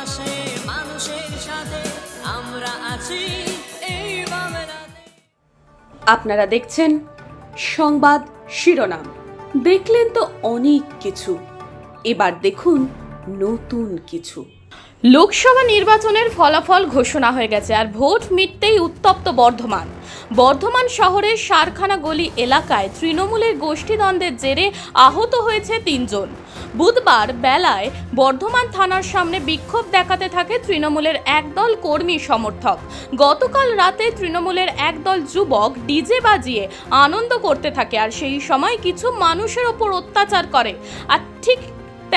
পাশে মানুষের সাথে আমরা আছি এই বাংলাতে। আপনারা দেখছেন সংবাদ শিরোনাম। দেখলেন তো অনেক কিছু, এবার দেখুন নতুন কিছু। লোকসভা নির্বাচনের ফলাফল ঘোষণা হয়ে গেছে, আর ভোট মিটতেই উত্তপ্ত বর্ধমান শহরের সারখানা গলি এলাকায় তৃণমূলের গোষ্ঠীদ্বন্দ্বের জেরে আহত হয়েছে 3 জন। বুধবার বেলায় বর্ধমান থানার সামনে বিক্ষোভ দেখাতে থাকে তৃণমূলের একদল কর্মী সমর্থক। গতকাল রাতে তৃণমূলের একদল যুবক ডিজে বাজিয়ে আনন্দ করতে থাকে, আর সেই সময় কিছু মানুষের ওপর অত্যাচার করে। আর ঠিক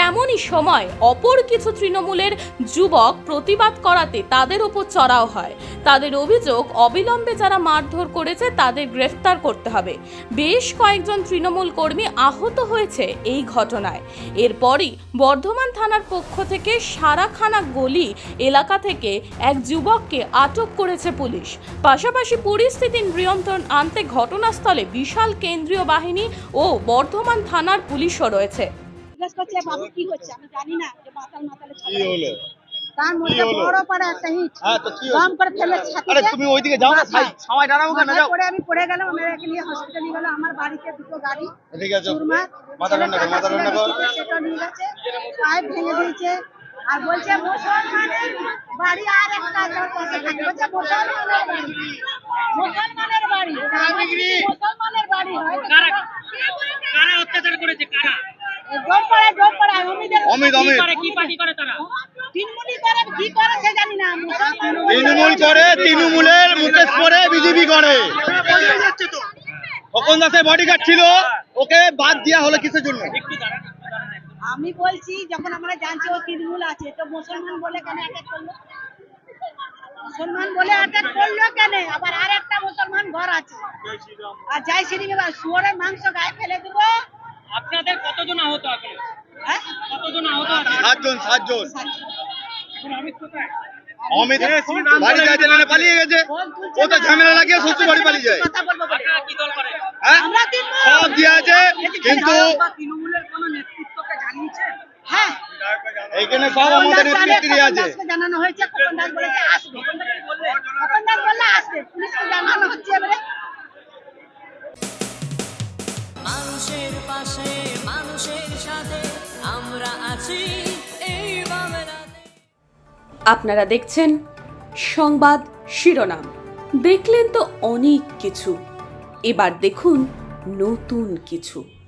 তেমনই সময় অপর কিছু তৃণমূলের যুবক প্রতিবাদ করাতে তাদের উপর চড়াও হয়। তাদের অভিযোগ, অবিলম্বে যারা মারধর করেছে তাদের গ্রেফতার করতে হবে। বেশ কয়েকজন তৃণমূল কর্মী আহত হয়েছে এই ঘটনায়। এরপরই বর্ধমান থানার পক্ষ থেকে সারাখানা গলি এলাকা থেকে এক যুবককে আটক করেছে পুলিশ। পাশাপাশি পরিস্থিতি নিয়ন্ত্রণ আনতে ঘটনাস্থলে বিশাল কেন্দ্রীয় বাহিনী ও বর্ধমান থানার পুলিশও রয়েছে। বাবু কি হচ্ছে আমি জানি না, যে মাতালে কি হলো তার মধ্যে বড় পাড়া একটা ইট বাম করে ফেলে ছাতিতে। আরে তুমি ওইদিকে যাও না, সময় দাঁড়াও কেন, যাও। পরে আমি পড়ে গেলাম, আমাকে নিয়ে হসপিটালে গেল। আমার বাড়িতে দুটো গাড়ি, ঠিক আছে, সুরমা মাথা ঠান্ডা কর, মাথা ঠান্ডা কর। সেটা নিয়ে গেছে, পাইপ ভেঙে দিয়েছে। আর বলছে মুসলমানের বাড়ি আর একটা পাশে থাকে, বলছে মুসলমানের বাড়ি মুসলমানের বাড়ি হয়। কারা অত্যাচার করেছে? কারা? অমিত কি পার্টি করে তারা? তৃণমূল করে, তৃণমূলের মুকেশ করে, বিজেপি করে। খোকন দাসের বডিগার্ড ছিল, ওকে বাদ দেওয়া হলো কিসের জন্য? আমি বলছি যখন আমরা জানছি ও তৃণমূল আছে, তো মুসলমান বলে কেন অ্যাটাক করলো? মুসলমান বলে অ্যাটাক করলো কেন? আবার আর একটা মুসলমান ঘর আছে, আর জয় শ্রীরাম শুয়োরের মাংস গায়ে ফেলে দেবো। আপনাদের কতজন আহত আছে? হ্যাঁ, কতজন আহত আছে? 7 জন। এখন অমিত কোথায়? অমিত বাড়ি যাইতে না, পালিয়ে গেছে। ও তো ঝামেলা লাগিয়ে শ্বশুর বাড়ি পালিয়ে যায়। কথা বলবো বলে। আপনারা কি দল করে? হ্যাঁ, আমরা তৃণমূল। সব দিয়ে আছে, কিন্তু তৃণমূলের কোন নেতৃত্বকে জানিয়েছেন? হ্যাঁ, এইখানে সব আমাদের নেতৃত্বে আছে। খোকন দাসকে জানানো হয়েছে, খোকন দাস বলেছে আসবে। খোকন দাস বললে আসবে, পুলিশকে জানানো হচ্ছে এবারে। মানুষের পাশে মানুষের সাথে আমরা আছি এই বাংলাতে। আপনারা দেখছেন সংবাদ শিরোনাম। দেখলেন তো অনেক কিছু, এবার দেখুন নতুন কিছু।